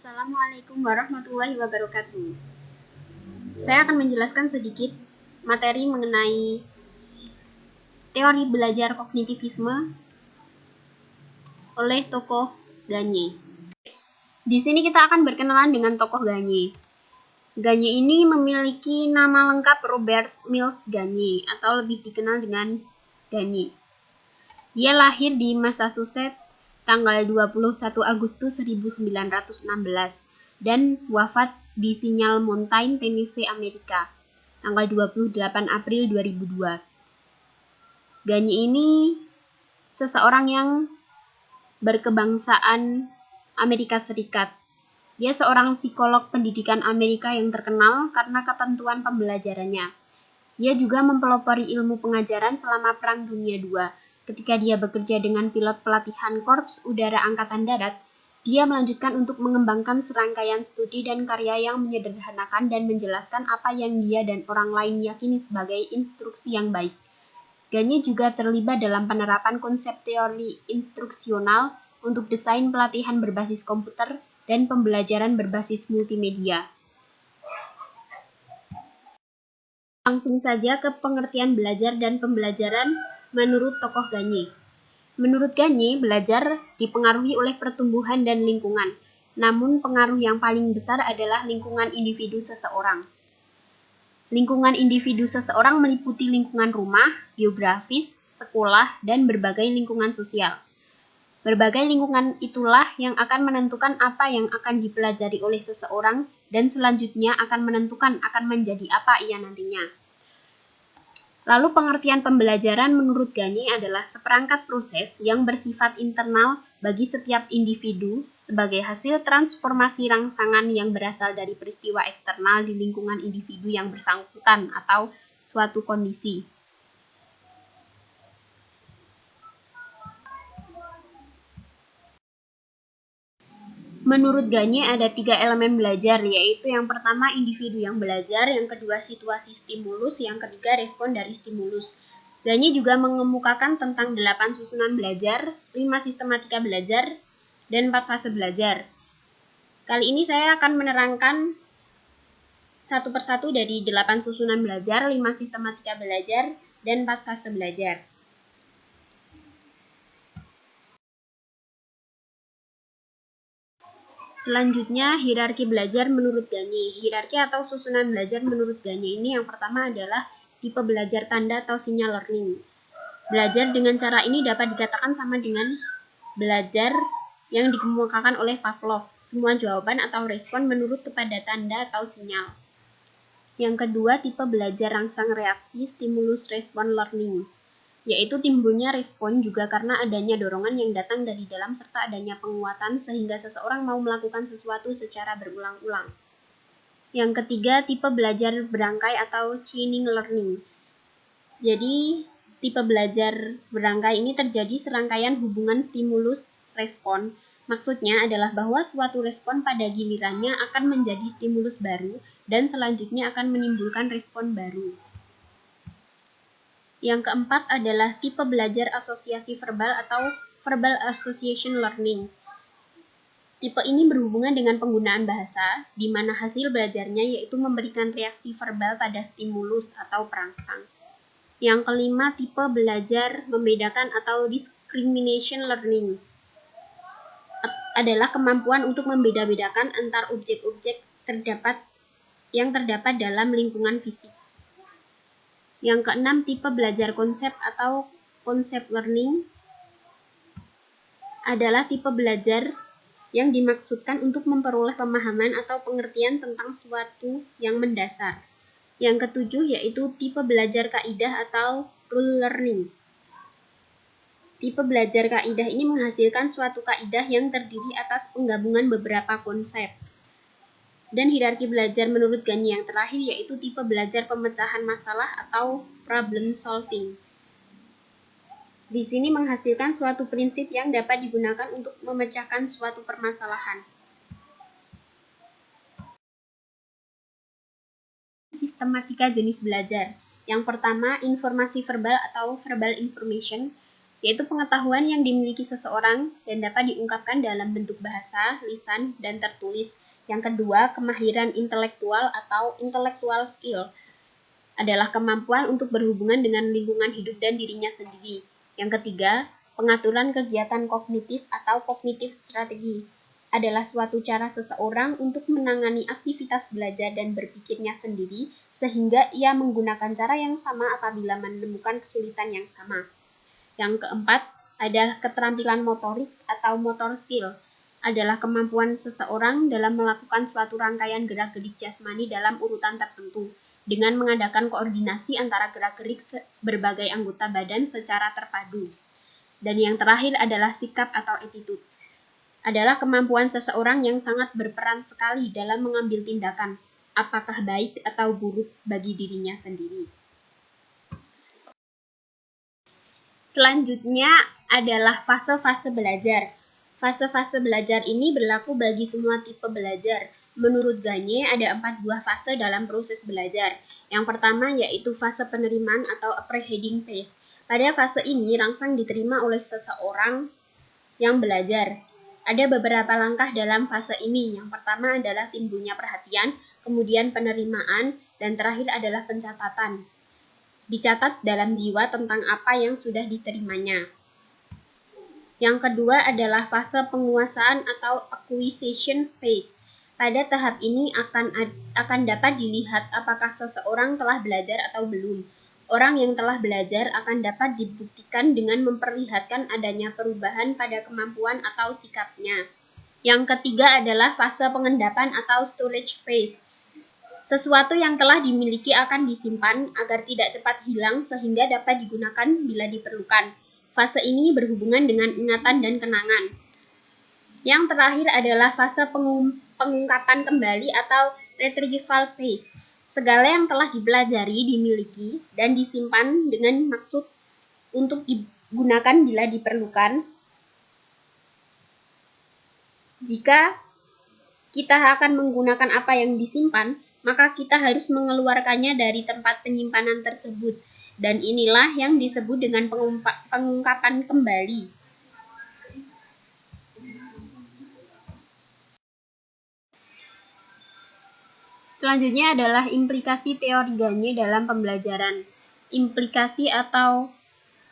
Assalamualaikum warahmatullahi wabarakatuh. Saya akan menjelaskan sedikit materi mengenai teori belajar kognitivisme oleh tokoh Gagne. Di sini kita akan berkenalan dengan tokoh Gagne. Gagne ini memiliki nama lengkap Robert Mills Gagne atau lebih dikenal dengan Gagne. Dia lahir di Massachusetts tanggal 21 Agustus 1916 dan wafat di Signal Mountain, Tennessee, Amerika, tanggal 28 April 2002. Gagne ini seseorang yang berkebangsaan Amerika Serikat. Dia seorang psikolog pendidikan Amerika yang terkenal karena ketentuan pembelajarannya. Dia juga mempelopori ilmu pengajaran selama Perang Dunia II. Ketika dia bekerja dengan pilot pelatihan Korps Udara Angkatan Darat, dia melanjutkan untuk mengembangkan serangkaian studi dan karya yang menyederhanakan dan menjelaskan apa yang dia dan orang lain yakini sebagai instruksi yang baik. Gagne juga terlibat dalam penerapan konsep teori instruksional untuk desain pelatihan berbasis komputer dan pembelajaran berbasis multimedia. Langsung saja ke pengertian belajar dan pembelajaran menurut tokoh Gagne. Menurut Gagne, belajar dipengaruhi oleh pertumbuhan dan lingkungan, namun pengaruh yang paling besar adalah lingkungan individu seseorang. Lingkungan individu seseorang meliputi lingkungan rumah, geografis, sekolah, dan berbagai lingkungan sosial. Berbagai lingkungan itulah yang akan menentukan apa yang akan dipelajari oleh seseorang dan selanjutnya akan menentukan akan menjadi apa ia nantinya. Lalu pengertian pembelajaran menurut Gagne adalah seperangkat proses yang bersifat internal bagi setiap individu sebagai hasil transformasi rangsangan yang berasal dari peristiwa eksternal di lingkungan individu yang bersangkutan atau suatu kondisi. Menurut Gagne ada 3 elemen belajar, yaitu yang pertama individu yang belajar, yang kedua situasi stimulus, yang ketiga respon dari stimulus. Gagne juga mengemukakan tentang 8 susunan belajar, 5 sistematika belajar, dan 4 fase belajar. Kali ini saya akan menerangkan satu persatu dari 8 susunan belajar, 5 sistematika belajar, dan 4 fase belajar. Selanjutnya, hierarki belajar menurut Gagne. Hierarki atau susunan belajar menurut Gagne ini yang pertama adalah tipe belajar tanda atau sinyal learning. Belajar dengan cara ini dapat dikatakan sama dengan belajar yang dikemukakan oleh Pavlov. Semua jawaban atau respon menurut kepada tanda atau sinyal. Yang kedua, tipe belajar rangsang reaksi stimulus respon learning, yaitu timbulnya respon juga karena adanya dorongan yang datang dari dalam serta adanya penguatan sehingga seseorang mau melakukan sesuatu secara berulang-ulang. Yang ketiga, tipe belajar berangkai atau chaining learning. Jadi, tipe belajar berangkai ini terjadi serangkaian hubungan stimulus-respon. Maksudnya adalah bahwa suatu respon pada gilirannya akan menjadi stimulus baru dan selanjutnya akan menimbulkan respon baru. Yang keempat adalah tipe belajar asosiasi verbal atau verbal association learning. Tipe ini berhubungan dengan penggunaan bahasa, di mana hasil belajarnya yaitu memberikan reaksi verbal pada stimulus atau perangsang. Yang kelima, tipe belajar membedakan atau discrimination learning adalah kemampuan untuk membeda-bedakan antar objek-objek yang terdapat dalam lingkungan fisik. Yang keenam, tipe belajar konsep atau concept learning adalah tipe belajar yang dimaksudkan untuk memperoleh pemahaman atau pengertian tentang suatu yang mendasar. Yang ketujuh yaitu tipe belajar kaidah atau rule learning. Tipe belajar kaidah ini menghasilkan suatu kaidah yang terdiri atas penggabungan beberapa konsep. Dan hierarki belajar menurut Gagne yang terakhir yaitu tipe belajar pemecahan masalah atau problem solving. Di sini menghasilkan suatu prinsip yang dapat digunakan untuk memecahkan suatu permasalahan. Sistematika jenis belajar. Yang pertama, informasi verbal atau verbal information. yaitu pengetahuan yang dimiliki seseorang dan dapat diungkapkan dalam bentuk bahasa, lisan, dan tertulis. Yang kedua, kemahiran intelektual atau intellectual skill adalah kemampuan untuk berhubungan dengan lingkungan hidup dan dirinya sendiri. Yang ketiga, pengaturan kegiatan kognitif atau cognitive strategy adalah suatu cara seseorang untuk menangani aktivitas belajar dan berpikirnya sendiri sehingga ia menggunakan cara yang sama apabila menemukan kesulitan yang sama. Yang keempat adalah keterampilan motorik atau motor skill adalah kemampuan seseorang dalam melakukan suatu rangkaian gerak-gerik jasmani dalam urutan tertentu dengan mengadakan koordinasi antara gerak-gerik berbagai anggota badan secara terpadu. Dan yang terakhir adalah sikap atau attitude. Adalah kemampuan seseorang yang sangat berperan sekali dalam mengambil tindakan, apakah baik atau buruk bagi dirinya sendiri. Selanjutnya adalah fase-fase belajar. Fase-fase belajar ini berlaku bagi semua tipe belajar. Menurut Gagne, ada 4 buah fase dalam proses belajar. Yang pertama yaitu fase penerimaan atau apprehending phase. Pada fase ini, rangsang diterima oleh seseorang yang belajar. Ada beberapa langkah dalam fase ini. Yang pertama adalah timbulnya perhatian, kemudian penerimaan, dan terakhir adalah pencatatan. Dicatat dalam jiwa tentang apa yang sudah diterimanya. Yang kedua adalah fase penguasaan atau acquisition phase. Pada tahap ini akan dapat dilihat apakah seseorang telah belajar atau belum. Orang yang telah belajar akan dapat dibuktikan dengan memperlihatkan adanya perubahan pada kemampuan atau sikapnya. Yang ketiga adalah fase pengendapan atau storage phase. Sesuatu yang telah dimiliki akan disimpan agar tidak cepat hilang sehingga dapat digunakan bila diperlukan. Fase ini berhubungan dengan ingatan dan kenangan. Yang terakhir adalah fase pengungkapan kembali atau retrieval phase. Segala yang telah dipelajari, dimiliki, dan disimpan dengan maksud untuk digunakan bila diperlukan. Jika kita akan menggunakan apa yang disimpan, maka kita harus mengeluarkannya dari tempat penyimpanan tersebut. Dan inilah yang disebut dengan pengungkapan kembali. Selanjutnya adalah implikasi teori Gagne dalam pembelajaran. Implikasi atau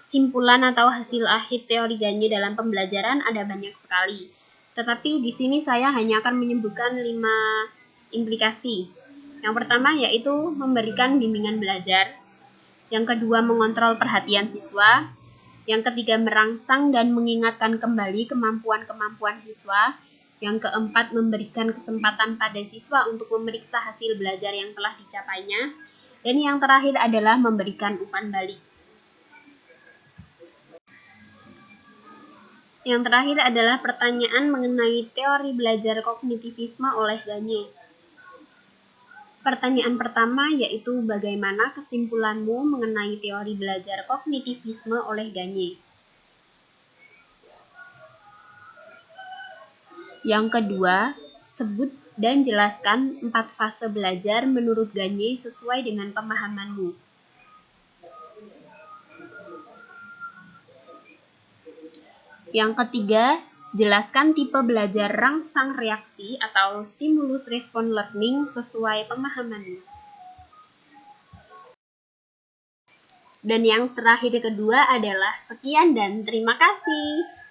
kesimpulan atau hasil akhir teori Gagne dalam pembelajaran ada banyak sekali. Tetapi di sini saya hanya akan menyebutkan 5 implikasi. Yang pertama yaitu memberikan bimbingan belajar. Yang kedua mengontrol perhatian siswa. Yang ketiga merangsang dan mengingatkan kembali kemampuan-kemampuan siswa. Yang keempat, memberikan kesempatan pada siswa untuk memeriksa hasil belajar yang telah dicapainya. Dan yang terakhir adalah memberikan umpan balik. Yang terakhir adalah pertanyaan mengenai teori belajar kognitivisme oleh Gagne. Pertanyaan pertama yaitu bagaimana kesimpulanmu mengenai teori belajar kognitivisme oleh Gagne? Yang kedua, sebut dan jelaskan 4 fase belajar menurut Gagne sesuai dengan pemahamanmu. Yang ketiga, jelaskan tipe belajar rangsang reaksi atau stimulus response learning sesuai pemahamanmu. Dan yang terakhir kedua adalah sekian dan terima kasih.